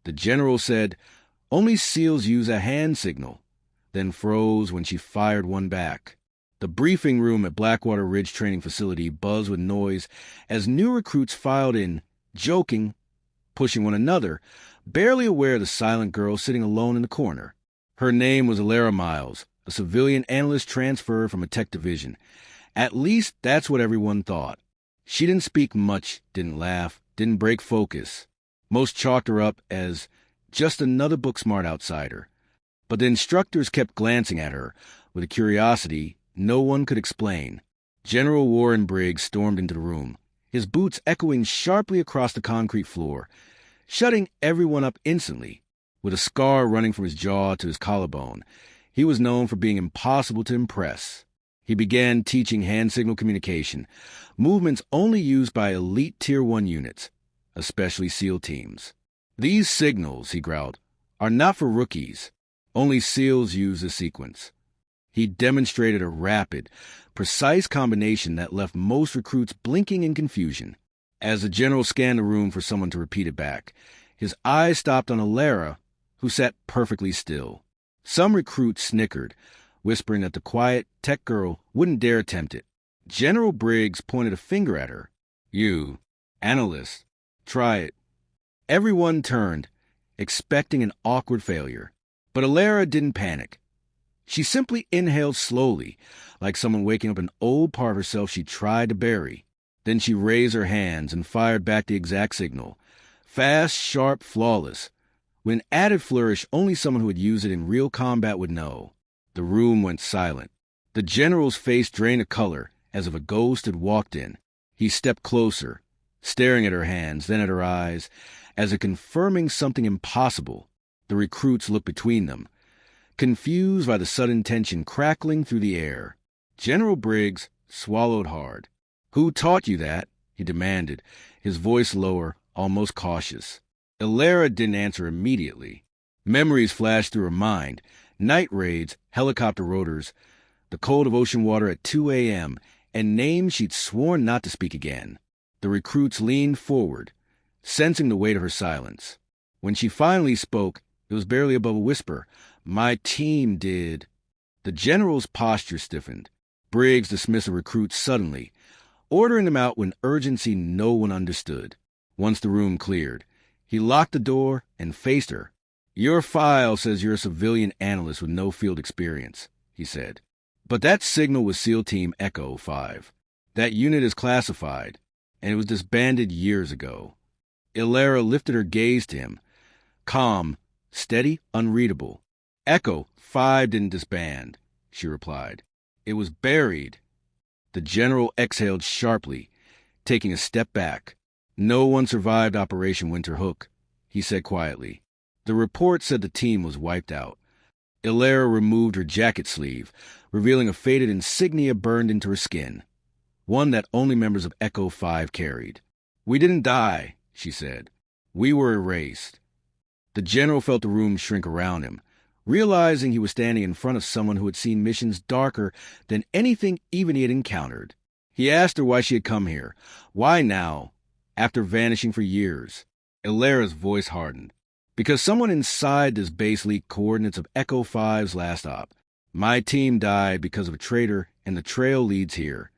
The general said, "Only SEALs use a hand signal," then froze when she fired one back. The briefing room at Blackwater Ridge Training Facility buzzed with noise as new recruits filed in, joking, pushing one another, barely aware of the silent girl sitting alone in the corner. Her name was Alara Miles, a civilian analyst transferred from a tech division. At least that's what everyone thought. She didn't speak much, didn't laugh, didn't break focus. Most chalked her up as just another book-smart outsider. But the instructors kept glancing at her with a curiosity no one could explain. General Warren Briggs stormed into the room, his boots echoing sharply across the concrete floor, shutting everyone up instantly. With a scar running from his jaw to his collarbone, he was known for being impossible to impress. He began teaching hand signal communication, movements only used by elite Tier 1 units, especially SEAL teams. "These signals," he growled, "are not for rookies. Only SEALs use this sequence." He demonstrated a rapid, precise combination that left most recruits blinking in confusion. As the general scanned the room for someone to repeat it back, his eyes stopped on Alara, who sat perfectly still. Some recruits snickered, whispering that the quiet tech girl wouldn't dare attempt it. General Briggs pointed a finger at her. "You, analyst, try it." Everyone turned, expecting an awkward failure. But Alara didn't panic. She simply inhaled slowly, like someone waking up an old part of herself she tried to bury. Then she raised her hands and fired back the exact signal. Fast, sharp, flawless. With an added flourish only someone who had used it in real combat would know. The room went silent. The general's face drained of color, as if a ghost had walked in. He stepped closer, staring at her hands, then at her eyes, as if confirming something impossible. The recruits looked between them, confused by the sudden tension crackling through the air. General Briggs swallowed hard. "Who taught you that?" he demanded, his voice lower, almost cautious. Alara didn't answer immediately. Memories flashed through her mind. Night raids, helicopter rotors, the cold of ocean water at 2 a.m., and names she'd sworn not to speak again. The recruits leaned forward, sensing the weight of her silence. When she finally spoke, it was barely above a whisper. "My team did." The general's posture stiffened. Briggs dismissed the recruits suddenly, ordering them out with an urgency no one understood. Once the room cleared, he locked the door and faced her. "Your file says you're a civilian analyst with no field experience," he said. "But that signal was SEAL Team Echo 5. That unit is classified, and it was disbanded years ago." Alara lifted her gaze to him, calm, steady, unreadable. "Echo 5 didn't disband," she replied. "It was buried." The general exhaled sharply, taking a step back. "No one survived Operation Winter Hook," he said quietly. "The report said the team was wiped out." Alara removed her jacket sleeve, revealing a faded insignia burned into her skin, one that only members of Echo 5 carried. "We didn't die," she said. "We were erased." The general felt the room shrink around him, realizing he was standing in front of someone who had seen missions darker than anything even he had encountered. He asked her why she had come here. Why now, after vanishing for years? Alara's voice hardened. "Because someone inside this base leaked coordinates of Echo 5's last op. My team died because of a traitor, and the trail leads here."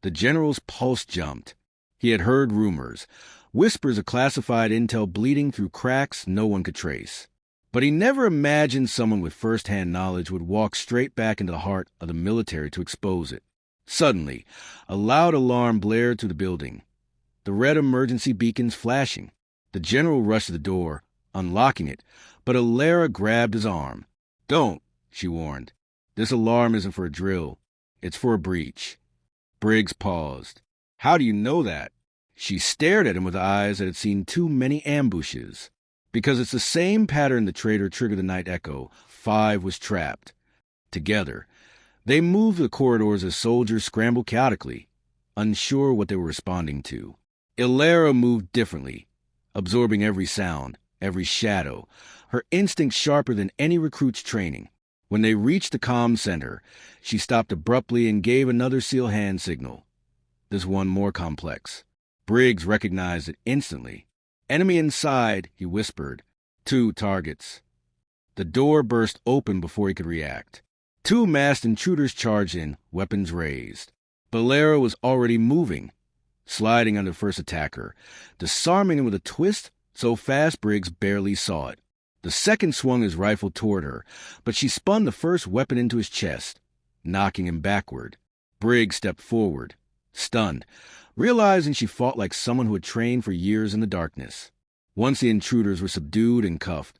The general's pulse jumped. He had heard rumors, whispers of classified intel bleeding through cracks no one could trace. But he never imagined someone with first-hand knowledge would walk straight back into the heart of the military to expose it. Suddenly, a loud alarm blared through the building, the red emergency beacons flashing. The general rushed to the door, unlocking it, but Alara grabbed his arm. "Don't," she warned. "This alarm isn't for a drill. It's for a breach." Briggs paused. "How do you know that?" She stared at him with eyes that had seen too many ambushes. "Because it's the same pattern the traitor triggered the night Echo 5 was trapped." Together, they moved the corridors as soldiers scrambled chaotically, unsure what they were responding to. Alara moved differently, absorbing every sound, every shadow, her instinct sharper than any recruit's training. When they reached the comm center, she stopped abruptly and gave another SEAL hand signal. This one more complex. Briggs recognized it instantly. "Enemy inside," he whispered. 2 targets. The door burst open before he could react. 2 masked intruders charged in, weapons raised. Valera was already moving, sliding under the first attacker, disarming him with a twist so fast Briggs barely saw it. The second swung his rifle toward her, but she spun the first weapon into his chest, knocking him backward. Briggs stepped forward, stunned, realizing she fought like someone who had trained for years in the darkness. Once the intruders were subdued and cuffed,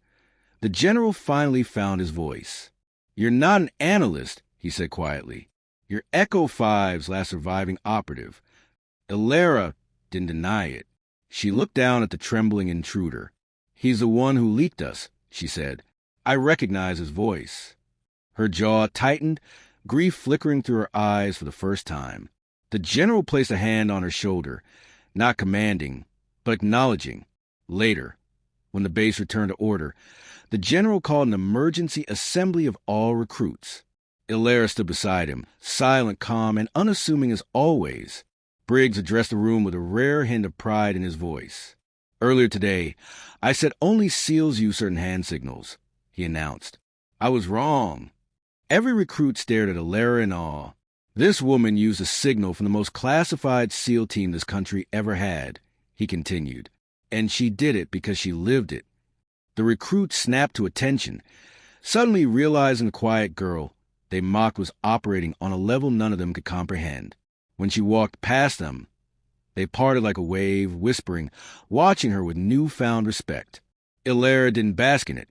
the general finally found his voice. "You're not an analyst," he said quietly. "You're Echo 5's last surviving operative." Illyra didn't deny it. She looked down at the trembling intruder. "He's the one who leaked us," she said. "I recognize his voice." Her jaw tightened, grief flickering through her eyes for the first time. The general placed a hand on her shoulder, not commanding, but acknowledging. Later, when the base returned to order, the general called an emergency assembly of all recruits. Illyra stood beside him, silent, calm, and unassuming as always. Briggs addressed the room with a rare hint of pride in his voice. "Earlier today, I said only SEALs use certain hand signals," he announced. "I was wrong." Every recruit stared at Illyra in awe. "This woman used a signal from the most classified SEAL team this country ever had," he continued. "And she did it because she lived it." The recruits snapped to attention, suddenly realizing the quiet girl they mocked was operating on a level none of them could comprehend. When she walked past them, they parted like a wave, whispering, watching her with newfound respect. Illyra didn't bask in it.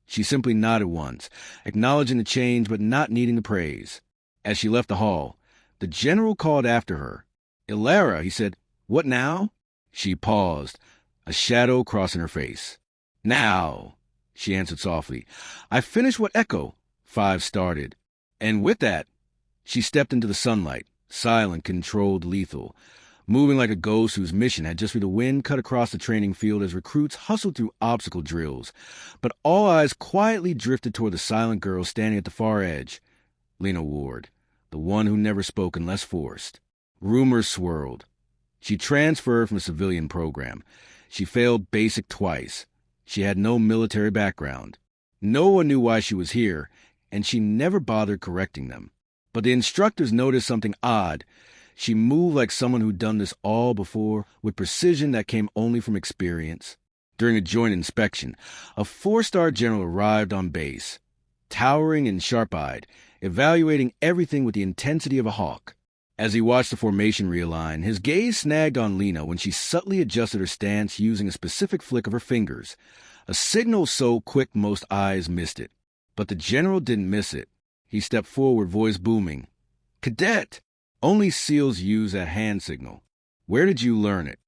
She simply nodded once, acknowledging the change but not needing the praise. As she left the hall, the general called after her. "Illyra," he said, "what now?" She paused, a shadow crossing her face. "Now," she answered softly. "I finished what Echo 5 started." And with that, she stepped into the sunlight, silent, controlled, lethal, moving like a ghost whose mission had just been the wind cut across the training field as recruits hustled through obstacle drills. But all eyes quietly drifted toward the silent girl standing at the far edge, Lena Ward, the one who never spoke unless forced. Rumors swirled. She transferred from a civilian program. She failed basic twice. She had no military background. No one knew why she was here, and she never bothered correcting them. But the instructors noticed something odd. She moved like someone who'd done this all before, with precision that came only from experience. During a joint inspection, a 4-star general arrived on base, towering and sharp-eyed, evaluating everything with the intensity of a hawk. As he watched the formation realign, his gaze snagged on Lena when she subtly adjusted her stance using a specific flick of her fingers, a signal so quick most eyes missed it. But the general didn't miss it. He stepped forward, voice booming. "Cadet! Only SEALs use that hand signal. Where did you learn it?"